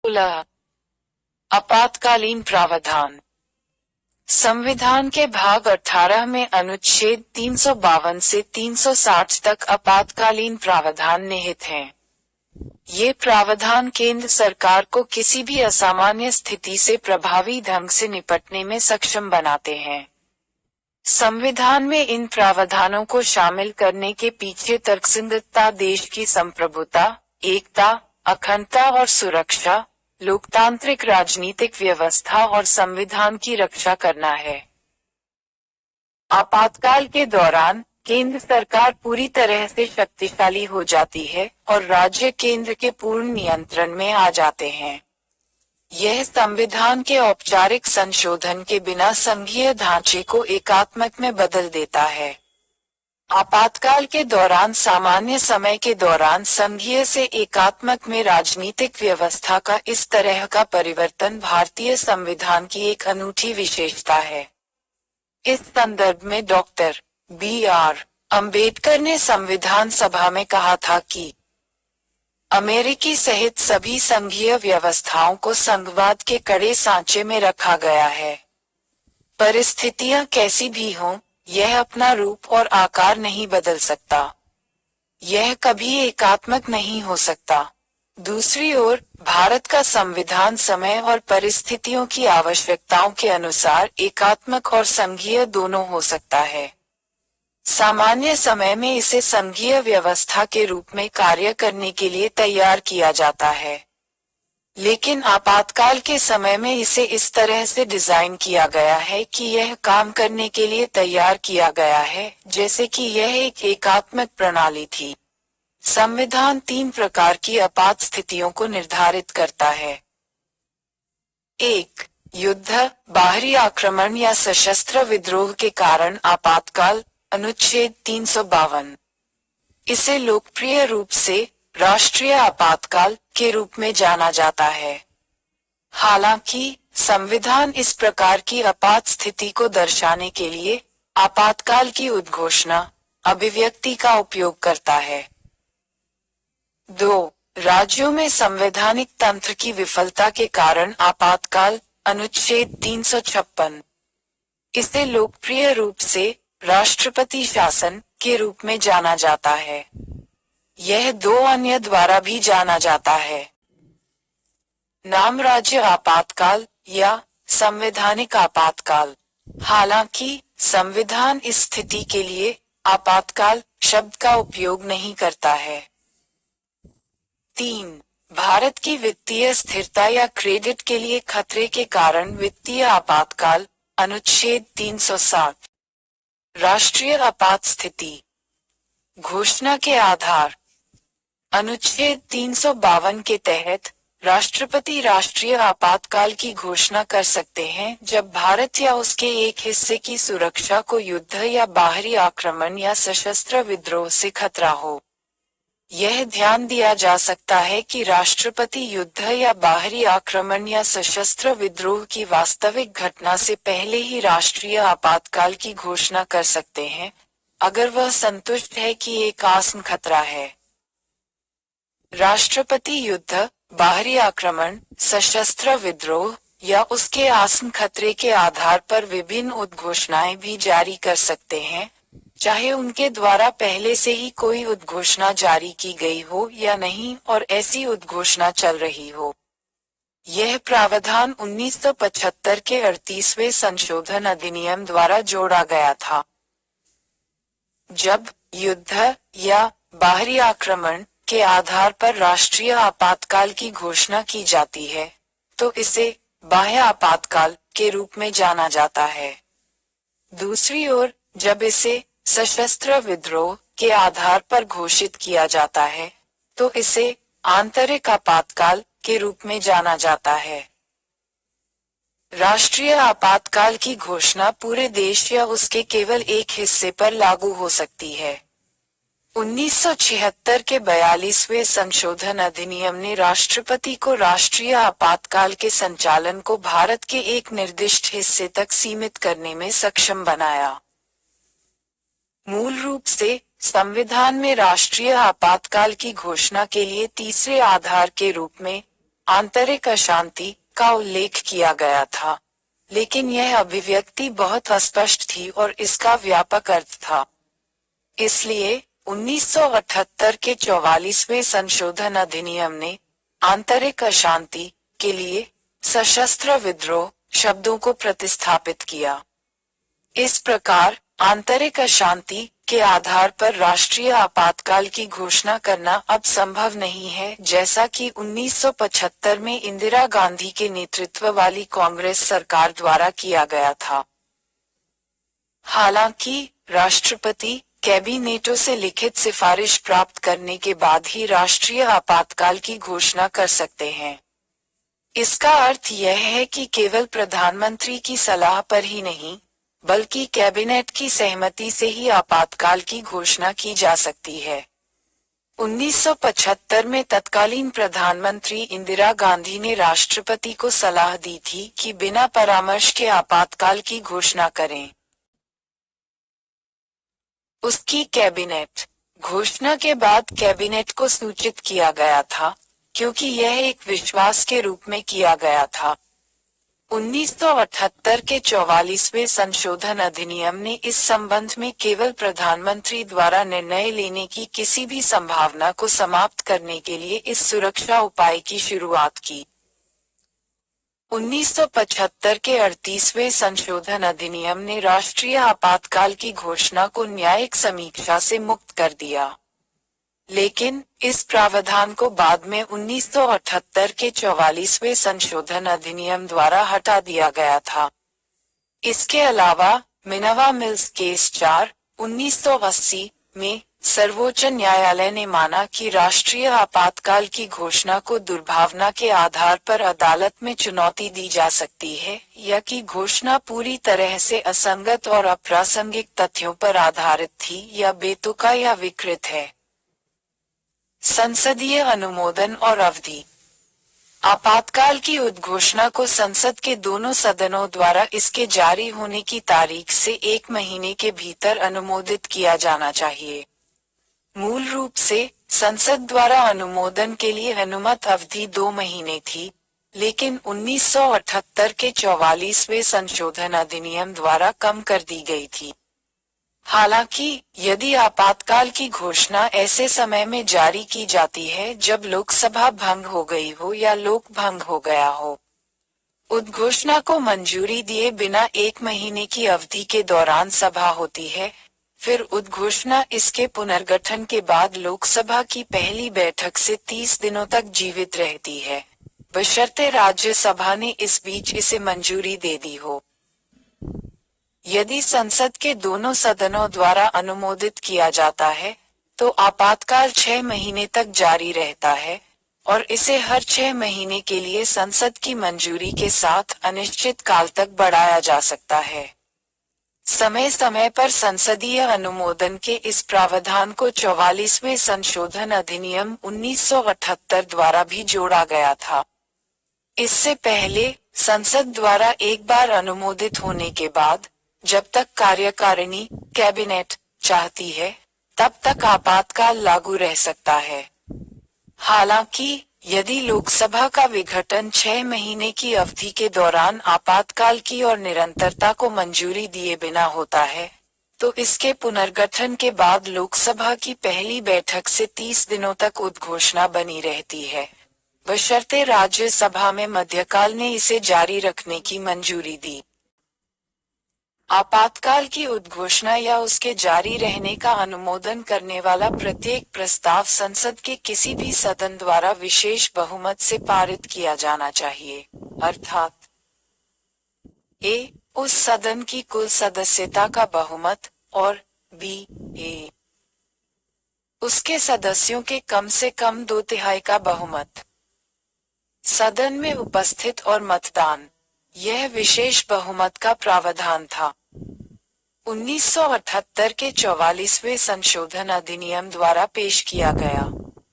16 आपातकालीन प्रावधान। संविधान के भाग 18 में अनुच्छेद 352 से 360 तक आपातकालीन प्रावधान निहित हैं। ये प्रावधान केंद्र सरकार को किसी भी असामान्य स्थिति से प्रभावी ढंग से निपटने में सक्षम बनाते हैं। संविधान में इन प्रावधानों को शामिल करने के पीछे तर्कसंगतता, देश की संप्रभुता, एकता, अखंडता और सुरक्षा, लोकतांत्रिक राजनीतिक व्यवस्था और संविधान की रक्षा करना है। आपातकाल के दौरान केंद्र सरकार पूरी तरह से शक्तिशाली हो जाती है और राज्य केंद्र के पूर्ण नियंत्रण में आ जाते हैं। यह संविधान के औपचारिक संशोधन के बिना संघीय ढांचे को एकात्मक में बदल देता है। आपातकाल के दौरान सामान्य समय के दौरान संघीय से एकात्मक में राजनीतिक व्यवस्था का इस तरह का परिवर्तन भारतीय संविधान की एक अनूठी विशेषता है। इस संदर्भ में डॉक्टर B.R. अम्बेडकर ने संविधान सभा में कहा था कि अमेरिकी सहित सभी संघीय व्यवस्थाओं को संघवाद के कड़े सांचे में रखा गया है। परिस्थितियां कैसी भी हों, यह अपना रूप और आकार नहीं बदल सकता। यह कभी एकात्मक नहीं हो सकता। दूसरी ओर, भारत का संविधान समय और परिस्थितियों की आवश्यकताओं के अनुसार एकात्मक और संघीय दोनों हो सकता है। सामान्य समय में इसे संघीय व्यवस्था के रूप में कार्य करने के लिए तैयार किया जाता है, लेकिन आपातकाल के समय में इसे इस तरह से डिजाइन किया गया है कि यह काम करने के लिए तैयार किया गया है जैसे कि यह एक एकात्मक प्रणाली थी। संविधान 3 प्रकार की आपात स्थितियों को निर्धारित करता है। 1. युद्ध, बाहरी आक्रमण या सशस्त्र विद्रोह के कारण आपातकाल, अनुच्छेद 352। इसे लोकप्रिय रूप से राष्ट्रीय आपातकाल के रूप में जाना जाता है। हालांकि संविधान इस प्रकार की आपात स्थिति को दर्शाने के लिए आपातकाल की उद्घोषणा, अभिव्यक्ति का उपयोग करता है। 2. राज्यों में संवैधानिक तंत्र की विफलता के कारण आपातकाल, अनुच्छेद 356। इसे लोकप्रिय रूप से राष्ट्रपति शासन के रूप में जाना जाता है। यह 2 अन्य द्वारा भी जाना जाता है। नाम राज्य आपातकाल या संवैधानिक आपातकाल। हालांकि संविधान इस स्थिति के लिए आपातकाल शब्द का उपयोग नहीं करता है। 3. भारत की वित्तीय स्थिरता या क्रेडिट के लिए खतरे के कारण वित्तीय आपातकाल, अनुच्छेद 360। राष्ट्रीय आपात स्थिति घोषणा के आधार, अनुच्छेद 352 के तहत राष्ट्रपति राष्ट्रीय आपातकाल की घोषणा कर सकते हैं जब भारत या उसके एक हिस्से की सुरक्षा को युद्ध या बाहरी आक्रमण या सशस्त्र विद्रोह से खतरा हो। यह ध्यान दिया जा सकता है कि राष्ट्रपति युद्ध या बाहरी आक्रमण या सशस्त्र विद्रोह की वास्तविक घटना से पहले ही राष्ट्रीय आपातकाल की घोषणा कर सकते हैं, अगर वह संतुष्ट है कि एक आसन खतरा है। राष्ट्रपति युद्ध, बाहरी आक्रमण, सशस्त्र विद्रोह या उसके आसन खतरे के आधार पर विभिन्न उद्घोषणाएं भी जारी कर सकते हैं, चाहे उनके द्वारा पहले से ही कोई उद्घोषणा जारी की गई हो या नहीं और ऐसी उद्घोषणा चल रही हो। यह प्रावधान 1975 के 38वें संशोधन अधिनियम द्वारा जोड़ा गया था। जब युद्ध या बाहरी आक्रमण के आधार पर राष्ट्रीय आपातकाल की घोषणा की जाती है, तो इसे बाह्य आपातकाल के रूप में जाना जाता है। दूसरी ओर, जब इसे सशस्त्र विद्रोह के आधार पर घोषित किया जाता है, तो इसे आंतरिक आपातकाल के रूप में जाना जाता है। राष्ट्रीय आपातकाल की घोषणा पूरे देश या उसके केवल एक हिस्से पर लागू हो सकती है। 1976 के 42वें संशोधन अधिनियम ने राष्ट्रपति को राष्ट्रीय आपातकाल के संचालन को भारत के एक निर्दिष्ट हिस्से तक सीमित करने में सक्षम बनाया। मूल रूप से संविधान में राष्ट्रीय आपातकाल की घोषणा के लिए तीसरे आधार के रूप में आंतरिक अशांति का उल्लेख किया गया था, लेकिन यह अभिव्यक्ति बहुत अस्पष्ट थी और इसका व्यापक अर्थ था। इसलिए 1978 के 44वें संशोधन अधिनियम ने आंतरिक अशांति के लिए सशस्त्र विद्रोह शब्दों को प्रतिस्थापित किया। इस प्रकार आंतरिक अशांति के आधार पर राष्ट्रीय आपातकाल की घोषणा करना अब संभव नहीं है, जैसा कि 1975 में इंदिरा गांधी के नेतृत्व वाली कांग्रेस सरकार द्वारा किया गया था। हालांकि राष्ट्रपति कैबिनेटों से लिखित सिफारिश प्राप्त करने के बाद ही राष्ट्रीय आपातकाल की घोषणा कर सकते हैं। इसका अर्थ यह है कि केवल प्रधानमंत्री की सलाह पर ही नहीं, बल्कि कैबिनेट की सहमति से ही आपातकाल की घोषणा की जा सकती है। 1975 में तत्कालीन प्रधानमंत्री इंदिरा गांधी ने राष्ट्रपति को सलाह दी थी कि बिना परामर्श के आपातकाल की घोषणा करें। उसकी कैबिनेट घोषणा के बाद कैबिनेट को सूचित किया गया था, क्योंकि यह एक विश्वास के रूप में किया गया था। 1978 के 44वें संशोधन अधिनियम ने इस संबंध में केवल प्रधानमंत्री द्वारा निर्णय लेने की किसी भी संभावना को समाप्त करने के लिए इस सुरक्षा उपाय की शुरुआत की। 1975 के 38वें संशोधन अधिनियम ने राष्ट्रीय आपातकाल की घोषणा को न्यायिक समीक्षा से मुक्त कर दिया, लेकिन इस प्रावधान को बाद में 1978 के 44वें संशोधन अधिनियम द्वारा हटा दिया गया था। इसके अलावा मिनर्वा मिल्स केस 4, 1980 में सर्वोच्च न्यायालय ने माना कि राष्ट्रीय आपातकाल की घोषणा को दुर्भावना के आधार पर अदालत में चुनौती दी जा सकती है, या कि घोषणा पूरी तरह से असंगत और अप्रासंगिक तथ्यों पर आधारित थी या बेतुका या विकृत है। संसदीय अनुमोदन और अवधि। आपातकाल की उद्घोषणा को संसद के दोनों सदनों द्वारा इसके जारी होने की तारीख से 1 महीने के भीतर अनुमोदित किया जाना चाहिए। मूल रूप से संसद द्वारा अनुमोदन के लिए अनुमत अवधि 2 महीने थी, लेकिन 1978 के 44वें संशोधन अधिनियम द्वारा कम कर दी गई थी। हालांकि यदि आपातकाल की घोषणा ऐसे समय में जारी की जाती है जब लोकसभा भंग हो गई हो या लोक भंग हो गया हो, उद्घोषणा को मंजूरी दिए बिना 1 महीने की अवधि के दौरान सभा होती है, फिर उद्घोषणा इसके पुनर्गठन के बाद लोकसभा की पहली बैठक से 30 दिनों तक जीवित रहती है, बशर्ते राज्यसभा ने इस बीच इसे मंजूरी दे दी हो। यदि संसद के दोनों सदनों द्वारा अनुमोदित किया जाता है, तो आपातकाल 6 महीने तक जारी रहता है, और इसे हर 6 महीने के लिए संसद की मंजूरी के साथ अनिश्चित काल तक बढ़ाया जा सकता है। समय समय पर संसदीय अनुमोदन के इस प्रावधान को 44वें संशोधन अधिनियम 1978 द्वारा भी जोड़ा गया था। इससे पहले संसद द्वारा एक बार अनुमोदित होने के बाद, जब तक कार्यकारिणी कैबिनेट चाहती है, तब तक आपातकाल लागू रह सकता है। हालांकि यदि लोकसभा का विघटन 6 महीने की अवधि के दौरान आपातकाल की और निरंतरता को मंजूरी दिए बिना होता है, तो इसके पुनर्गठन के बाद लोकसभा की पहली बैठक से 30 दिनों तक उद्घोषणा बनी रहती है, बशर्ते राज्यसभा में मध्यकाल ने इसे जारी रखने की मंजूरी दी। आपातकाल की उद्घोषणा या उसके जारी रहने का अनुमोदन करने वाला प्रत्येक प्रस्ताव संसद के किसी भी सदन द्वारा विशेष बहुमत से पारित किया जाना चाहिए, अर्थात ए. उस सदन की कुल सदस्यता का बहुमत, और बी. ए. उसके सदस्यों के कम से कम 2/3 का बहुमत। सदन में उपस्थित और मतदान, यह विशेष बहुमत का प्रावधान था। 1978 के 44वें संशोधन अधिनियम द्वारा पेश किया गया।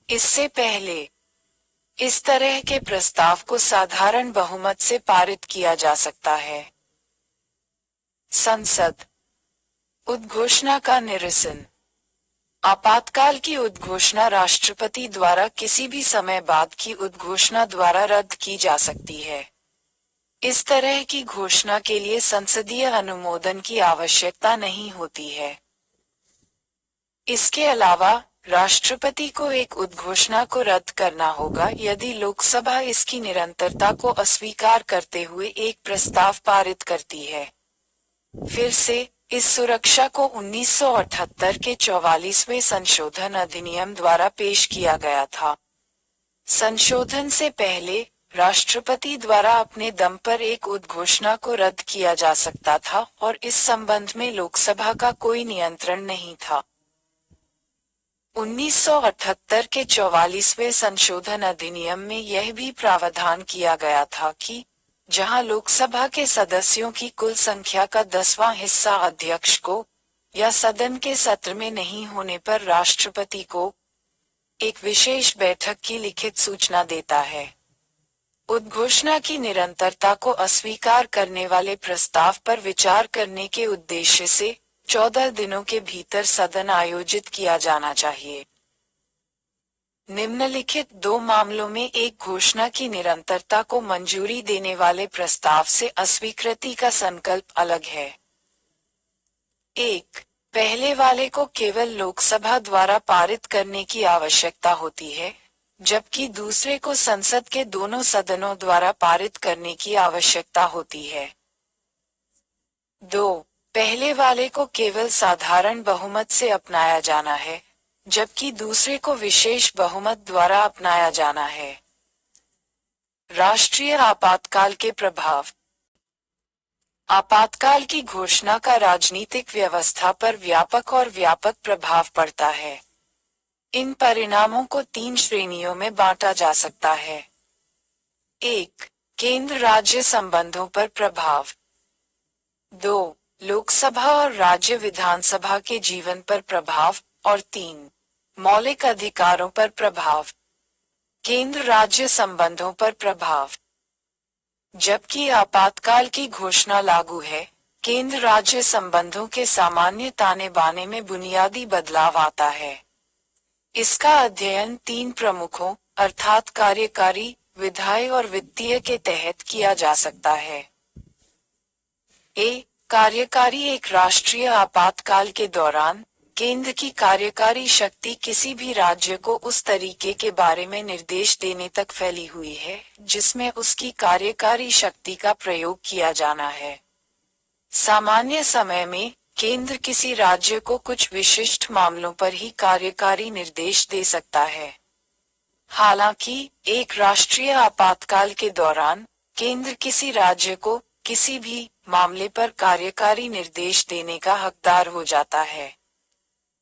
इससे पहले इस तरह के प्रस्ताव को साधारण बहुमत से पारित किया जा सकता है। संसद उद्घोषणा का निरसन। आपातकाल की उद्घोषणा राष्ट्रपति द्वारा किसी भी समय बाद की उद्घोषणा द्वारा रद्द की जा सकती है। इस तरह की घोषणा के लिए संसदीय अनुमोदन की आवश्यकता नहीं होती है। इसके अलावा राष्ट्रपति को एक उद्घोषणा को रद्द करना होगा यदि लोकसभा इसकी निरंतरता को अस्वीकार करते हुए एक प्रस्ताव पारित करती है। फिर से इस सुरक्षा को 1978 के 44वें संशोधन अधिनियम द्वारा पेश किया गया था। संशोधन से पहले राष्ट्रपति द्वारा अपने दम पर एक उद्घोषणा को रद्द किया जा सकता था और इस संबंध में लोकसभा का कोई नियंत्रण नहीं था। 1978 के 44वें संशोधन अधिनियम में यह भी प्रावधान किया गया था कि जहां लोकसभा के सदस्यों की कुल संख्या का 10वां हिस्सा अध्यक्ष को या सदन के सत्र में नहीं होने पर राष्ट्रपति को एक विशेष बैठक की लिखित सूचना देता है। उद्घोषणा की निरंतरता को अस्वीकार करने वाले प्रस्ताव पर विचार करने के उद्देश्य से 14 दिनों के भीतर सदन आयोजित किया जाना चाहिए। निम्नलिखित दो मामलों में एक घोषणा की निरंतरता को मंजूरी देने वाले प्रस्ताव से अस्वीकृति का संकल्प अलग है। 1. पहले वाले को केवल लोकसभा द्वारा पारित करने की आवश्यकता होती है, जबकि दूसरे को संसद के दोनों सदनों द्वारा पारित करने की आवश्यकता होती है। 2. पहले वाले को केवल साधारण बहुमत से अपनाया जाना है, जबकि दूसरे को विशेष बहुमत द्वारा अपनाया जाना है। राष्ट्रीय आपातकाल के प्रभाव। आपातकाल की घोषणा का राजनीतिक व्यवस्था पर व्यापक प्रभाव पड़ता है। इन परिणामों को 3 श्रेणियों में बांटा जा सकता है। 1. केंद्र राज्य संबंधों पर प्रभाव। 2. लोकसभा और राज्य विधानसभा के जीवन पर प्रभाव और 3. मौलिक अधिकारों पर प्रभाव। केंद्र राज्य संबंधों पर प्रभाव। जबकि आपातकाल की घोषणा लागू है, केंद्र राज्य संबंधों के सामान्य ताने बाने में बुनियादी बदलाव आता है। इसका अध्ययन 3 प्रमुखों अर्थात कार्यकारी, विधायी और वित्तीय के तहत किया जा सकता है। कार्यकारी एक राष्ट्रीय आपातकाल के दौरान केंद्र की कार्यकारी शक्ति किसी भी राज्य को उस तरीके के बारे में निर्देश देने तक फैली हुई है जिसमें उसकी कार्यकारी शक्ति का प्रयोग किया जाना है। सामान्य समय में केंद्र किसी राज्य को कुछ विशिष्ट मामलों पर ही कार्यकारी निर्देश दे सकता है। हालांकि एक राष्ट्रीय आपातकाल के दौरान केंद्र किसी राज्य को किसी भी मामले पर कार्यकारी निर्देश देने का हकदार हो जाता है।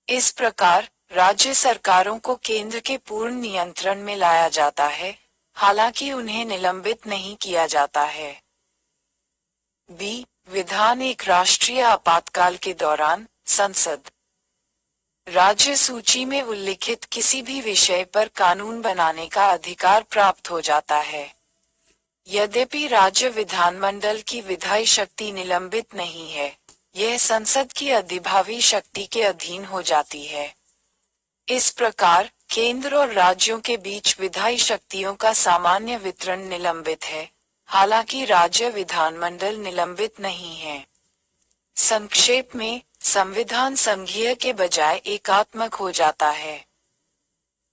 इस प्रकार राज्य सरकारों को केंद्र के पूर्ण नियंत्रण में लाया जाता है, हालांकि उन्हें निलंबित नहीं किया जाता है। विधान एक राष्ट्रीय आपातकाल के दौरान संसद राज्य सूची में उल्लिखित किसी भी विषय पर कानून बनाने का अधिकार प्राप्त हो जाता है। यद्यपि राज्य विधानमंडल की विधायी शक्ति निलंबित नहीं है, यह संसद की अधिभावी शक्ति के अधीन हो जाती है। इस प्रकार केंद्र और राज्यों के बीच विधायी शक्तियों का सामान्य वितरण निलंबित है, हालांकि राज्य विधानमंडल निलंबित नहीं है। संक्षेप में, संविधान संघीय के बजाय एकात्मक हो जाता है।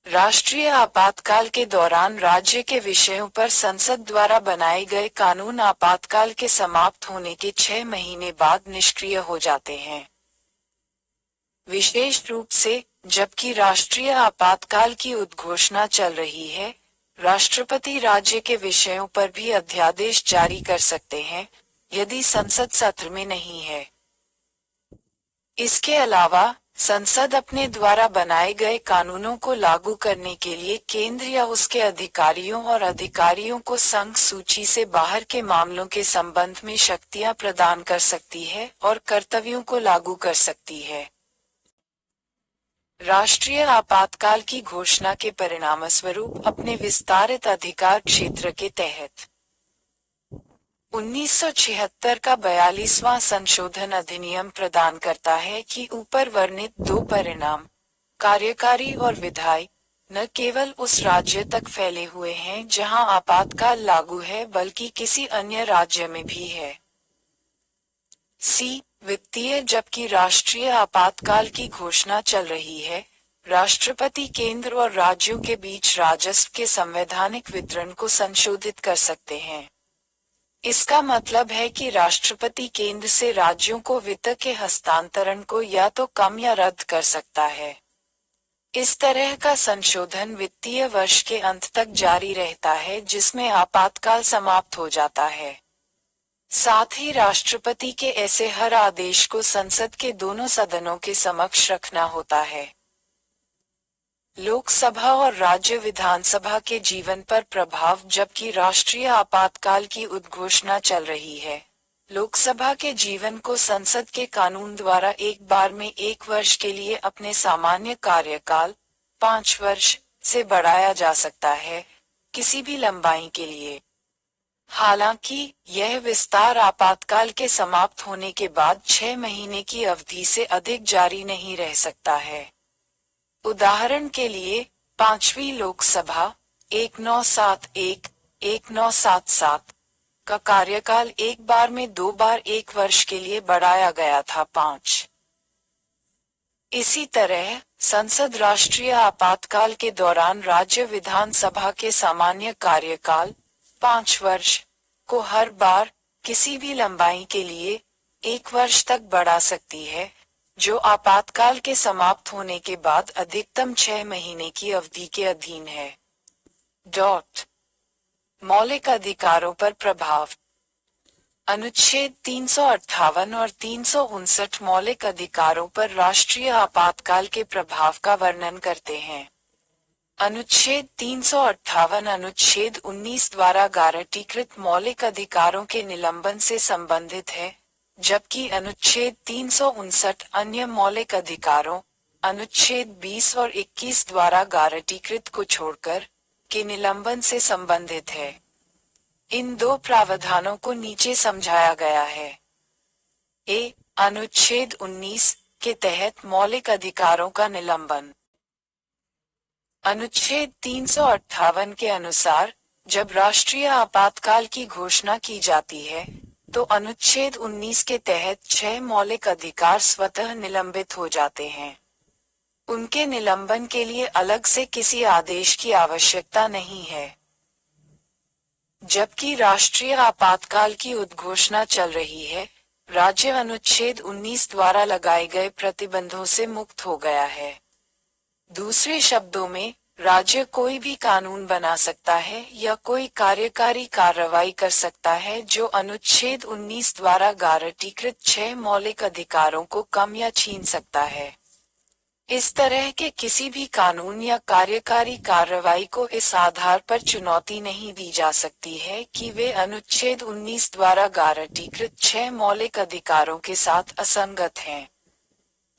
राष्ट्रीय आपातकाल के दौरान राज्य के विषयों पर संसद द्वारा बनाए गए कानून आपातकाल के समाप्त होने के 6 महीने बाद निष्क्रिय हो जाते हैं। विशेष रूप से, जबकि राष्ट्रीय आपातकाल की उद्घोषणा चल रही है, राष्ट्रपति राज्य के विषयों पर भी अध्यादेश जारी कर सकते हैं, यदि संसद सत्र में नहीं है। इसके अलावा, संसद अपने द्वारा बनाए गए कानूनों को लागू करने के लिए केंद्र या उसके अधिकारियों और अधिकारियों को संघ सूची से बाहर के मामलों के संबंध में शक्तियां प्रदान कर सकती है और कर्तव्यों को लागू कर सकती है। राष्ट्रीय आपातकाल की घोषणा के परिणामस्वरूप अपने विस्तारित अधिकार क्षेत्र के तहत 1976 का 42वां संशोधन अधिनियम प्रदान करता है कि ऊपर वर्णित 2 परिणाम कार्यकारी और विधायी न केवल उस राज्य तक फैले हुए हैं जहां आपातकाल लागू है बल्कि किसी अन्य राज्य में भी है। सी वित्तीय जबकि राष्ट्रीय आपातकाल की घोषणा चल रही है, राष्ट्रपति केंद्र और राज्यों के बीच राजस्व के संवैधानिक वितरण को संशोधित कर सकते हैं। इसका मतलब है कि राष्ट्रपति केंद्र से राज्यों को वित्त के हस्तांतरण को या तो कम या रद्द कर सकता है। इस तरह का संशोधन वित्तीय वर्ष के अंत तक जारी रहता है जिसमें आपातकाल समाप्त हो जाता है। साथ ही राष्ट्रपति के ऐसे हर आदेश को संसद के दोनों सदनों के समक्ष रखना होता है। लोकसभा और राज्य विधानसभा के जीवन पर प्रभाव जबकि राष्ट्रीय आपातकाल की उद्घोषणा चल रही है, लोकसभा के जीवन को संसद के कानून द्वारा एक बार में 1 वर्ष के लिए अपने सामान्य कार्यकाल 5 वर्ष से बढ़ाया जा सकता है, किसी भी लंबाई के लिए। हालांकि यह विस्तार आपातकाल के समाप्त होने के बाद 6 महीने की अवधि से अधिक जारी नहीं रह सकता है। उदाहरण के लिए 5वीं लोकसभा 1971-1977 का कार्यकाल एक बार में 2 बार 1 वर्ष के लिए बढ़ाया गया था 5। इसी तरह संसद राष्ट्रीय आपातकाल के दौरान राज्य विधानसभा के सामान्य कार्यकाल 5 वर्ष को हर बार किसी भी लंबाई के लिए 1 वर्ष तक बढ़ा सकती है, जो आपातकाल के समाप्त होने के बाद अधिकतम 6 महीने की अवधि के अधीन है। मौलिक अधिकारों पर प्रभाव। अनुच्छेद 358 और 359 मौलिक अधिकारों पर राष्ट्रीय आपातकाल के प्रभाव का वर्णन करते हैं। अनुच्छेद 358 अनुच्छेद 19 द्वारा गारंटीकृत मौलिक अधिकारों के निलंबन से संबंधित है, जबकि अनुच्छेद 359 अन्य मौलिक अधिकारों, अनुच्छेद 20 और 21 द्वारा गारंटीकृत को छोड़कर के निलंबन से संबंधित है। इन दो प्रावधानों को नीचे समझाया गया है। अनुच्छेद 19 के तहत मौलिक अधिकारों का निलंबन। अनुच्छेद 358 के अनुसार जब राष्ट्रीय आपातकाल की घोषणा की जाती है, तो अनुच्छेद 19 के तहत 6 मौलिक अधिकार स्वतः निलंबित हो जाते हैं। उनके निलंबन के लिए अलग से किसी आदेश की आवश्यकता नहीं है। जबकि राष्ट्रीय आपातकाल की उद्घोषणा चल रही है, राज्य अनुच्छेद 19 द्वारा लगाए गए प्रतिबंधों से मुक्त हो गया है। दूसरे शब्दों में, राज्य कोई भी कानून बना सकता है या कोई कार्यकारी कार्रवाई कर सकता है जो अनुच्छेद 19 द्वारा गारंटीकृत 6 मौलिक अधिकारों को कम या छीन सकता है। इस तरह के किसी भी कानून या कार्यकारी कार्रवाई को इस आधार पर चुनौती नहीं दी जा सकती है कि वे अनुच्छेद 19 द्वारा गारंटीकृत 6 मौलिक अधिकारों के साथ असंगत हैं।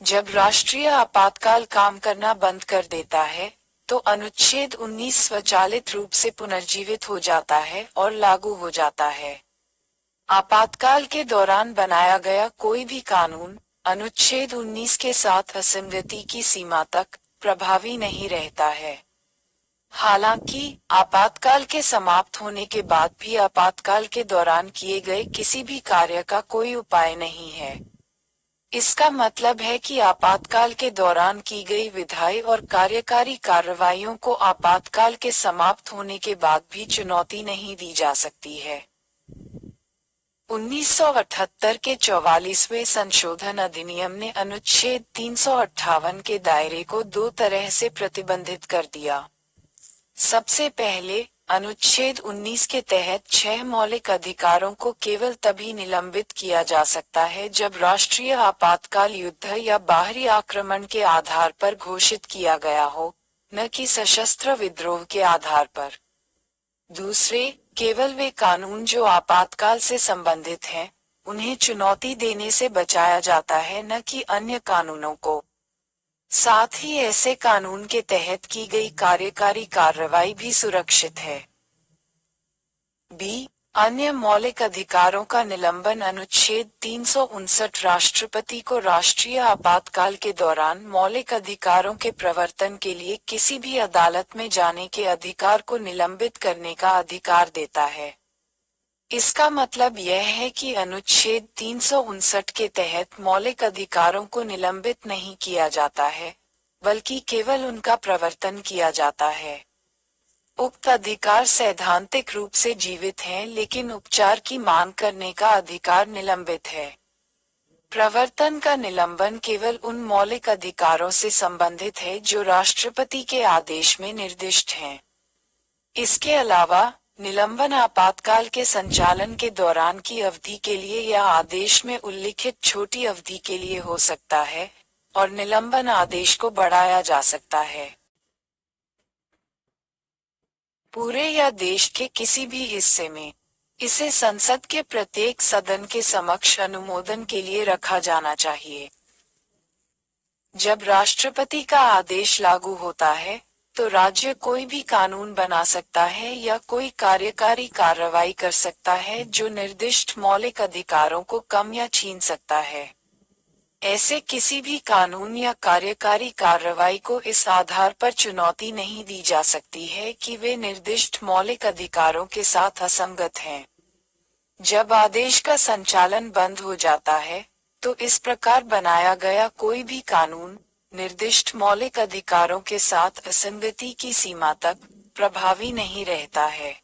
जब राष्ट्रीय आपातकाल काम करना बंद कर देता है, तो अनुच्छेद 19 स्वचालित रूप से पुनर्जीवित हो जाता है और लागू हो जाता है। आपातकाल के दौरान बनाया गया कोई भी कानून अनुच्छेद 19 के साथ असंगति की सीमा तक प्रभावी नहीं रहता है। हालांकि आपातकाल के समाप्त होने के बाद भी आपातकाल के दौरान किए गए किसी भी कार्य का कोई उपाय नहीं है। इसका मतलब है कि आपातकाल के दौरान की गई विधायी और कार्यकारी कार्रवाइयों को आपातकाल के समाप्त होने के बाद भी चुनौती नहीं दी जा सकती है। 1978 के 44वें संशोधन अधिनियम ने अनुच्छेद 358 के दायरे को 2 तरह से प्रतिबंधित कर दिया। सबसे पहले, अनुच्छेद 19 के तहत 6 मौलिक अधिकारों को केवल तभी निलंबित किया जा सकता है जब राष्ट्रीय आपातकाल युद्ध या बाहरी आक्रमण के आधार पर घोषित किया गया हो, न कि सशस्त्र विद्रोह के आधार पर। दूसरे, केवल वे कानून जो आपातकाल से संबंधित हैं, उन्हें चुनौती देने से बचाया जाता है, न कि अन्य कानूनों को। साथ ही ऐसे कानून के तहत की गई कार्यकारी कार्रवाई भी सुरक्षित है। अन्य मौलिक अधिकारों का निलंबन। अनुच्छेद 359 राष्ट्रपति को राष्ट्रीय आपातकाल के दौरान मौलिक अधिकारों के प्रवर्तन के लिए किसी भी अदालत में जाने के अधिकार को निलंबित करने का अधिकार देता है। इसका मतलब यह है कि अनुच्छेद 359 के तहत मौलिक अधिकारों को निलंबित नहीं किया जाता है, बल्कि केवल उनका प्रवर्तन किया जाता है। उक्त अधिकार सैद्धांतिक रूप से जीवित हैं, लेकिन उपचार की मांग करने का अधिकार निलंबित है। प्रवर्तन का निलंबन केवल उन मौलिक अधिकारों से संबंधित है जो राष्ट्रपति के आदेश में निर्दिष्ट हैं। इसके अलावा निलंबन आपातकाल के संचालन के दौरान की अवधि के लिए या आदेश में उल्लिखित छोटी अवधि के लिए हो सकता है, और निलंबन आदेश को बढ़ाया जा सकता है। पूरे या देश के किसी भी हिस्से में इसे संसद के प्रत्येक सदन के समक्ष अनुमोदन के लिए रखा जाना चाहिए। जब राष्ट्रपति का आदेश लागू होता है, तो राज्य कोई भी कानून बना सकता है या कोई कार्यकारी कार्रवाई कर सकता है जो निर्दिष्ट मौलिक अधिकारों को कम या छीन सकता है। ऐसे किसी भी कानून या कार्यकारी कार्रवाई को इस आधार पर चुनौती नहीं दी जा सकती है कि वे निर्दिष्ट मौलिक अधिकारों के साथ असंगत हैं। जब आदेश का संचालन बंद हो जाता है, तो इस प्रकार बनाया गया कोई भी कानून निर्दिष्ट मौलिक अधिकारों के साथ असंगति की सीमा तक प्रभावी नहीं रहता है।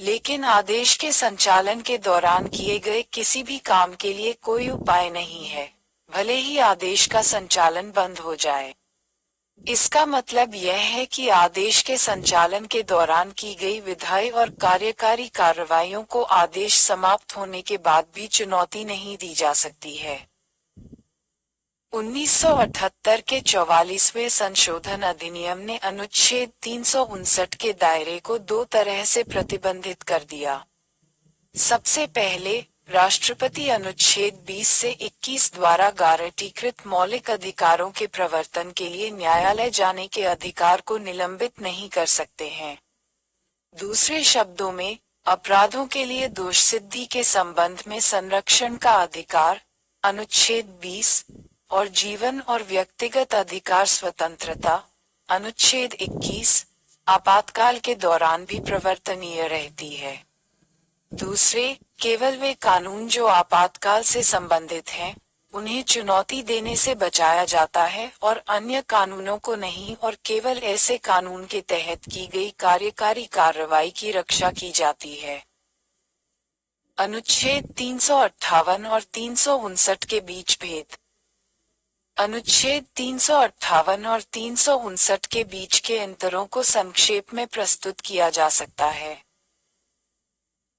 लेकिन आदेश के संचालन के दौरान किए गए किसी भी काम के लिए कोई उपाय नहीं है, भले ही आदेश का संचालन बंद हो जाए। इसका मतलब यह है कि आदेश के संचालन के दौरान की गई विधायी और कार्यकारी कार्रवाइयों को आदेश समाप्त होने के बाद भी चुनौती नहीं दी जा सकती है। 1978 के 44वें संशोधन अधिनियम ने अनुच्छेद 359 के दायरे को दो तरह से प्रतिबंधित कर दिया। सबसे पहले, राष्ट्रपति अनुच्छेद 20 से 21 द्वारा गारंटीकृत मौलिक अधिकारों के प्रवर्तन के लिए न्यायालय जाने के अधिकार को निलंबित नहीं कर सकते हैं। दूसरे शब्दों में, अपराधों के लिए दोष सिद्धि के संबंध में संरक्षण का अधिकार, अनुच्छेद 20, और जीवन और व्यक्तिगत अधिकार स्वतंत्रता, अनुच्छेद 21, आपातकाल के दौरान भी प्रवर्तनीय रहती है। दूसरे, केवल वे कानून जो आपातकाल से संबंधित हैं, उन्हें चुनौती देने से बचाया जाता है और अन्य कानूनों को नहीं, और केवल ऐसे कानून के तहत की गई कार्यकारी कार्रवाई की रक्षा की जाती है। अनुच्छेद 358 और 359 के बीच भेद। अनुच्छेद 358 और 359 के बीच के अंतरों को संक्षेप में प्रस्तुत किया जा सकता है।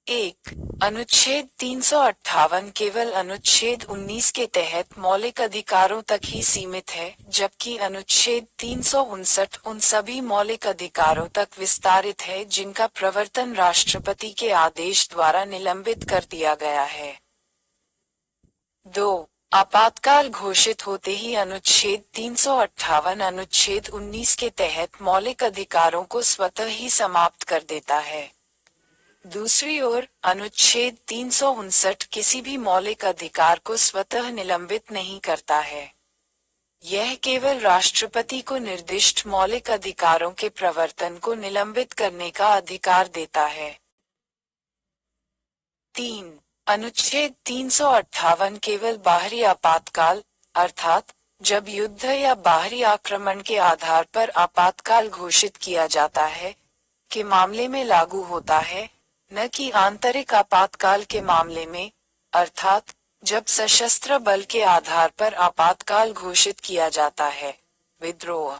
1. अनुच्छेद 358 केवल अनुच्छेद 19 के तहत मौलिक अधिकारों तक ही सीमित है, जबकि अनुच्छेद 359 उन सभी मौलिक अधिकारों तक विस्तारित है जिनका प्रवर्तन राष्ट्रपति के आदेश द्वारा निलंबित कर दिया गया है। 2. आपातकाल घोषित होते ही अनुच्छेद 358 अनुच्छेद 19 के तहत मौलिक अधिकारों को स्वतः ही समाप्त कर देता है। दूसरी ओर, अनुच्छेद 359 किसी भी मौलिक अधिकार को स्वतः निलंबित नहीं करता है। यह केवल राष्ट्रपति को निर्दिष्ट मौलिक अधिकारों के प्रवर्तन को निलंबित करने का अधिकार देता है। 3. अनुच्छेद 358 केवल बाहरी आपातकाल, अर्थात जब युद्ध या बाहरी आक्रमण के आधार पर आपातकाल घोषित किया जाता है, के मामले में लागू होता है, न कि आंतरिक आपातकाल के मामले में, अर्थात जब सशस्त्र बल के आधार पर आपातकाल घोषित किया जाता है, विद्रोह।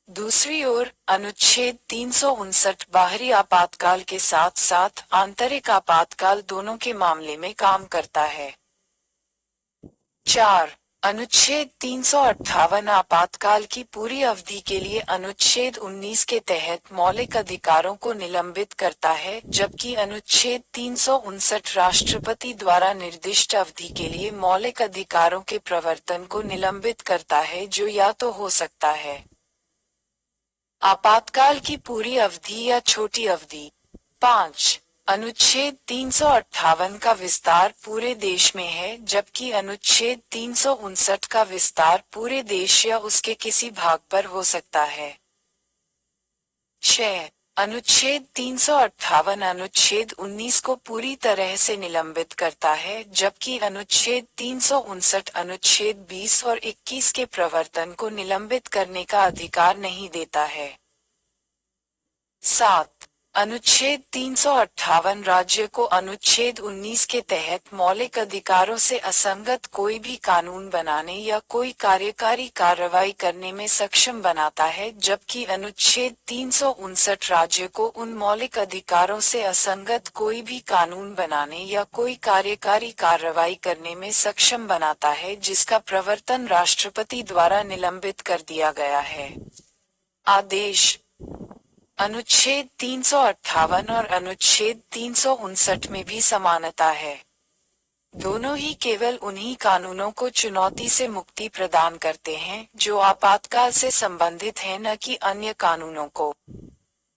दूसरी ओर, अनुच्छेद 359 बाहरी आपातकाल के साथ साथ आंतरिक आपातकाल दोनों के मामले में काम करता है। 4. अनुच्छेद 358 आपातकाल की पूरी अवधि के लिए अनुच्छेद 19 के तहत मौलिक अधिकारों को निलंबित करता है, जबकि अनुच्छेद 359 राष्ट्रपति द्वारा निर्दिष्ट अवधि के लिए मौलिक अधिकारों के प्रवर्तन को निलंबित करता है, जो या तो हो सकता है आपातकाल की पूरी अवधि या छोटी अवधि। 5. अनुच्छेद 358 का विस्तार पूरे देश में है, जबकि अनुच्छेद 359 का विस्तार पूरे देश या उसके किसी भाग पर हो सकता है। 6. अनुच्छेद 358 अनुच्छेद 19 को पूरी तरह से निलंबित करता है, जबकि अनुच्छेद 359 अनुच्छेद 20 और 21 के प्रवर्तन को निलंबित करने का अधिकार नहीं देता है। 7. अनुच्छेद 358 राज्य को अनुच्छेद 19 के तहत मौलिक अधिकारों से असंगत कोई भी कानून बनाने या कोई कार्यकारी कार्रवाई करने में सक्षम बनाता है, जबकि अनुच्छेद 359 राज्य को उन मौलिक अधिकारों से असंगत कोई भी कानून बनाने या कोई कार्यकारी कार्रवाई करने में सक्षम बनाता है जिसका प्रवर्तन राष्ट्रपति द्वारा निलंबित कर दिया गया है। आदेश। अनुच्छेद 358 और अनुच्छेद 359 में भी समानता है। दोनों ही केवल उन्हीं कानूनों को चुनौती से मुक्ति प्रदान करते हैं जो आपातकाल से संबंधित हैं, न कि अन्य कानूनों को।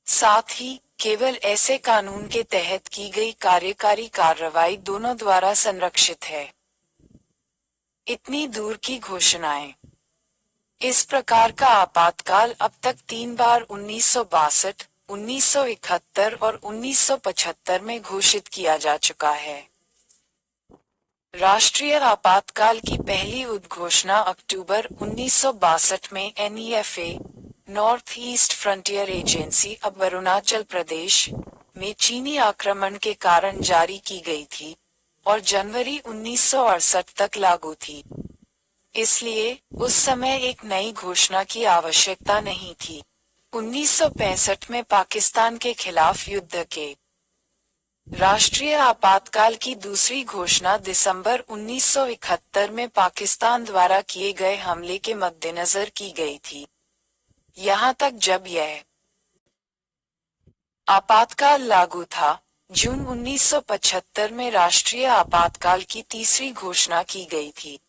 साथ ही केवल ऐसे कानून के तहत की गई कार्यकारी कार्रवाई दोनों द्वारा संरक्षित है। इतनी दूर की घोषणाएं। इस प्रकार का आपातकाल अब तक 3 बार 1962, 1971 और 1975 में घोषित किया जा चुका है। राष्ट्रीय आपातकाल की पहली उद्घोषणा अक्टूबर 1962 में NEFA, north east frontier agency, अब अरुणाचल प्रदेश में चीनी आक्रमण के कारण जारी की गई थी और जनवरी 1968 तक लागू थी। इसलिए उस समय एक नई घोषणा की आवश्यकता नहीं थी। 1965 में पाकिस्तान के खिलाफ युद्ध के राष्ट्रीय आपातकाल की दूसरी घोषणा दिसंबर 1971 में पाकिस्तान द्वारा किए गए हमले के मद्देनजर की गई थी। यहां तक जब यह आपातकाल लागू था, जून 1975 में राष्ट्रीय आपातकाल की तीसरी घोषणा की गई थी।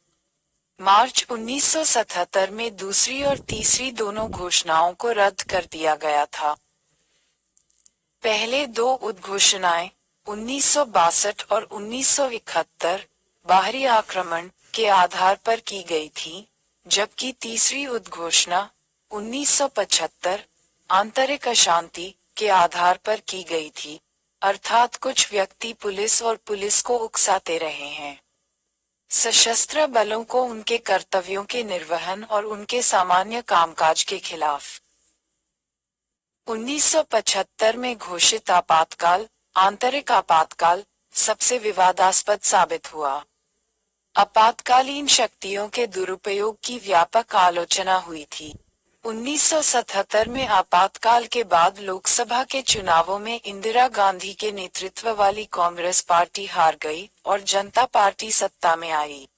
मार्च 1977 में दूसरी और तीसरी दोनों घोषणाओं को रद्द कर दिया गया था। पहले दो उद्घोषणाएं 1962 और 1971 बाहरी आक्रमण के आधार पर की गई थी, जबकि तीसरी उद्घोषणा 1975 आंतरिक अशांति के आधार पर की गई थी, अर्थात कुछ व्यक्ति पुलिस और पुलिस को उकसाते रहे हैं। सशस्त्र बलों को उनके कर्तव्यों के निर्वहन और उनके सामान्य कामकाज के खिलाफ। 1975 में घोषित आपातकाल, आंतरिक आपातकाल, सबसे विवादास्पद साबित हुआ। आपातकालीन शक्तियों के दुरुपयोग की व्यापक आलोचना हुई थी। 1977 में आपातकाल के बाद लोकसभा के चुनावों में इंदिरा गांधी के नेतृत्व वाली कांग्रेस पार्टी हार गई और जनता पार्टी सत्ता में आई।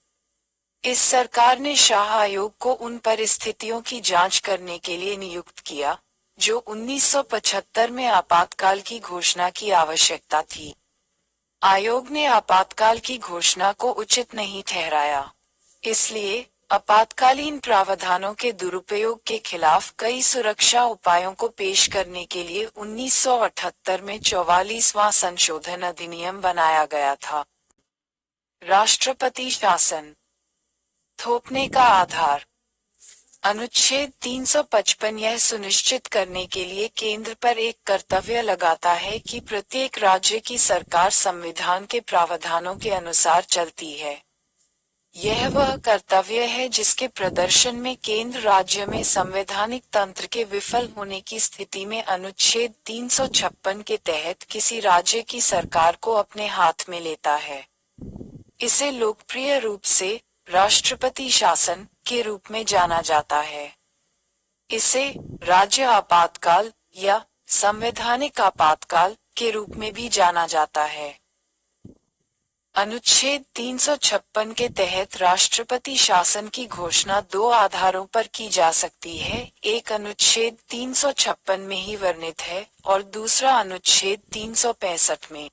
इस सरकार ने शाह आयोग को उन परिस्थितियों की जांच करने के लिए नियुक्त किया जो 1975 में आपातकाल की घोषणा की आवश्यकता थी। आयोग ने आपातकाल की घोषणा को उचित नहीं ठहराया, इसलिए आपातकालीन प्रावधानों के दुरुपयोग के खिलाफ कई सुरक्षा उपायों को पेश करने के लिए 1978 में 44वां संशोधन अधिनियम बनाया गया था। राष्ट्रपति शासन थोपने का आधार। अनुच्छेद 355 यह सुनिश्चित करने के लिए केंद्र पर एक कर्तव्य लगाता है कि प्रत्येक राज्य की सरकार संविधान के प्रावधानों के अनुसार चलती है। यह वह कर्तव्य है जिसके प्रदर्शन में केंद्र राज्य में संवैधानिक तंत्र के विफल होने की स्थिति में अनुच्छेद 356 के तहत किसी राज्य की सरकार को अपने हाथ में लेता है। इसे लोकप्रिय रूप से राष्ट्रपति शासन के रूप में जाना जाता है। इसे राज्य आपातकाल या संवैधानिक आपातकाल के रूप में भी जाना जाता है। अनुच्छेद 356 के तहत राष्ट्रपति शासन की घोषणा दो आधारों पर की जा सकती है, एक अनुच्छेद 356 में ही वर्णित है और दूसरा अनुच्छेद 365 में।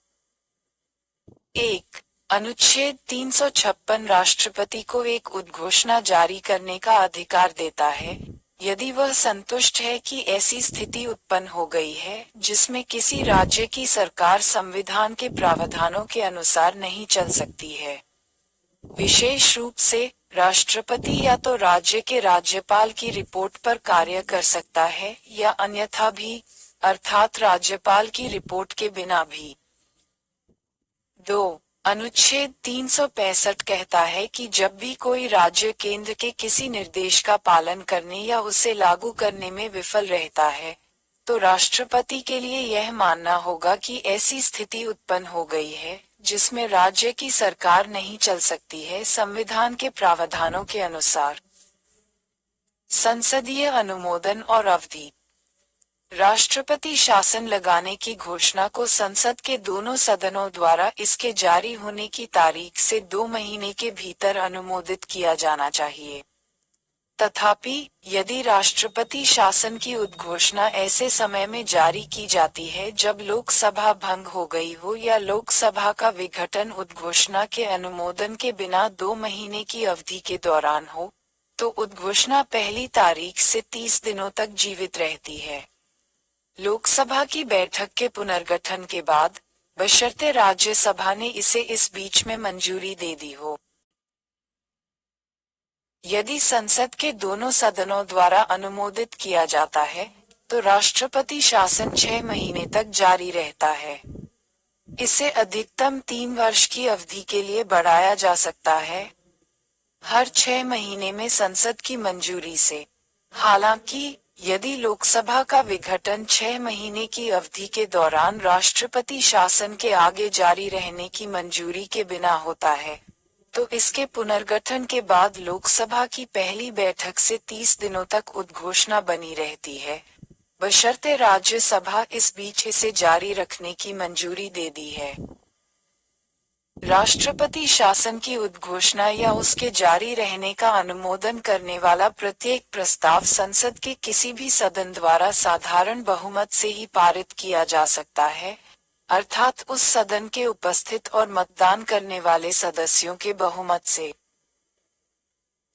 एक अनुच्छेद 356 राष्ट्रपति को एक उद्घोषणा जारी करने का अधिकार देता है, यदि वह संतुष्ट है कि ऐसी स्थिति उत्पन्न हो गई है जिसमें किसी राज्य की सरकार संविधान के प्रावधानों के अनुसार नहीं चल सकती है, विशेष रूप से राष्ट्रपति या तो राज्य के राज्यपाल की रिपोर्ट पर कार्य कर सकता है या अन्यथा भी, अर्थात राज्यपाल की रिपोर्ट के बिना भी। 2. अनुच्छेद 365 कहता है कि जब भी कोई राज्य केंद्र के किसी निर्देश का पालन करने या उसे लागू करने में विफल रहता है, तो राष्ट्रपति के लिए यह मानना होगा कि ऐसी स्थिति उत्पन्न हो गई है जिसमें राज्य की सरकार नहीं चल सकती है संविधान के प्रावधानों के अनुसार। संसदीय अनुमोदन और अवधि। राष्ट्रपति शासन लगाने की घोषणा को संसद के दोनों सदनों द्वारा इसके जारी होने की तारीख से 2 महीने के भीतर अनुमोदित किया जाना चाहिए। तथापि यदि राष्ट्रपति शासन की उद्घोषणा ऐसे समय में जारी की जाती है जब लोकसभा भंग हो गई हो या लोकसभा का विघटन उद्घोषणा के अनुमोदन के बिना 2 महीने की अवधि के दौरान हो, तो उद्घोषणा पहली तारीख से 30 दिनों तक जीवित रहती है। लोकसभा की बैठक के पुनर्गठन के बाद, बशर्ते राज्यसभा ने इसे इस बीच में मंजूरी दे दी हो। यदि संसद के दोनों सदनों द्वारा अनुमोदित किया जाता है, तो राष्ट्रपति शासन 6 महीने तक जारी रहता है। इसे अधिकतम 3 वर्ष की अवधि के लिए बढ़ाया जा सकता है, हर 6 महीने में संसद की मंजूरी से। हालांकि यदि लोकसभा का विघटन 6 महीने की अवधि के दौरान राष्ट्रपति शासन के आगे जारी रहने की मंजूरी के बिना होता है, तो इसके पुनर्गठन के बाद लोकसभा की पहली बैठक से 30 दिनों तक उद्घोषणा बनी रहती है, बशर्ते राज्यसभा इस बीच इसे जारी रखने की मंजूरी दे दी है। राष्ट्रपति शासन की उद्घोषणा या उसके जारी रहने का अनुमोदन करने वाला प्रत्येक प्रस्ताव संसद के किसी भी सदन द्वारा साधारण बहुमत से ही पारित किया जा सकता है, अर्थात उस सदन के उपस्थित और मतदान करने वाले सदस्यों के बहुमत से।